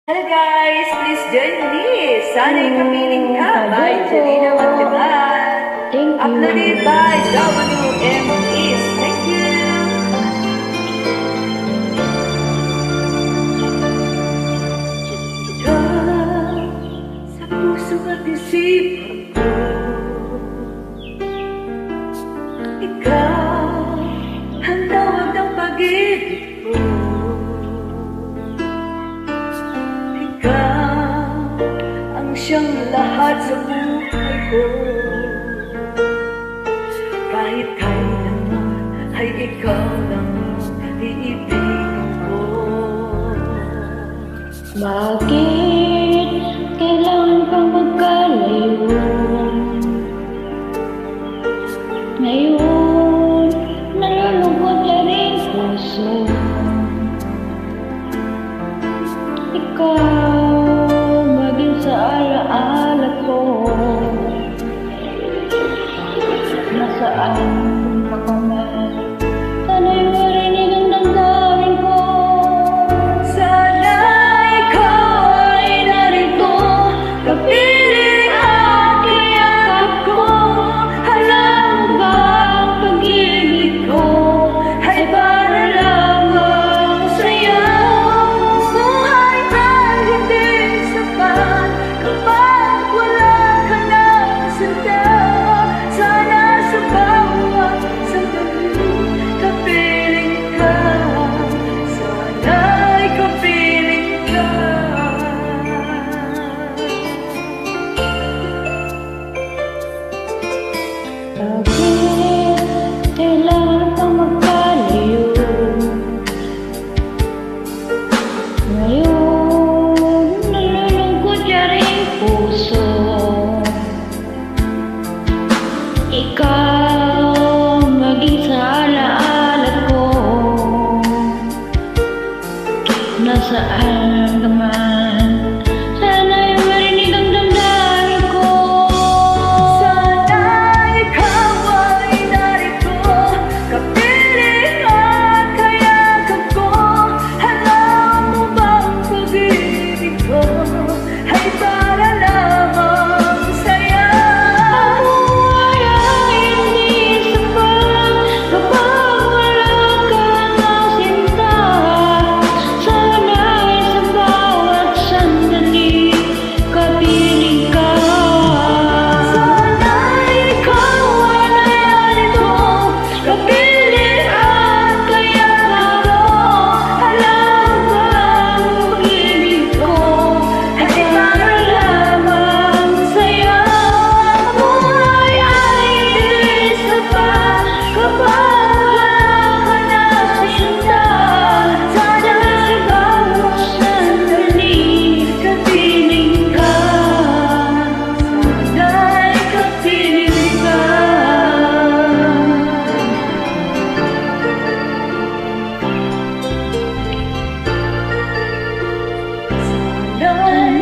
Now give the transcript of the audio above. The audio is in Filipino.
Hello guys, please join me. Sana'y kapiling ka by Janina Magdiman. Thank you. Uploaded by WMEs. Thank you. Ika sa puso at isipan ko. Ikaw ang tawag ng pag-ibig ko. Siyang lahat sa buhay ko. Kahit kailanman ay ikaw lang iibigin ko. Bakit kailangan pang magkalayo? Ngayon, nalulungkot na rin puso. Ikaw sa alaala ko, nasaan ka pa man, sana'y marinig ang damdamin ko. Sana ikaw ay narito, kapiling at kayakap ko. Alam mo ba ang pag-ibig ko ay para lamang sa'yo. Buhay ay hindi sapat kapag wala ka ng sinta. Sana sa bawat sandali kapiling ka. Sana'y kapiling ka. Bakit kailangan pang magkalayo? Ngayon, nalulungkot na rin puso. Ikaw maging sa alaala ko, nasaan ka man, sana'y marinig ang damdamin ko. Sana ikaw ay narito, kapiling at kayakap ko. Alam mo ba ang pag-ibig ko ay para lamang sa'yo. Ang buhay ay hindi sapat kapag wala kang sinta. Sana'y sa bawat sandali kapiling ka. Sana ikaw ay narito, kapiling at kayakap ko. Alam mo ba ang pag-ibig ko ay para lamang sa'yo. Ang buhay ay hindi sapat kapag wala ka ng sinta. Sana sa bawat sandali kapiling ka. Sana'y kapiling ka. Sana'y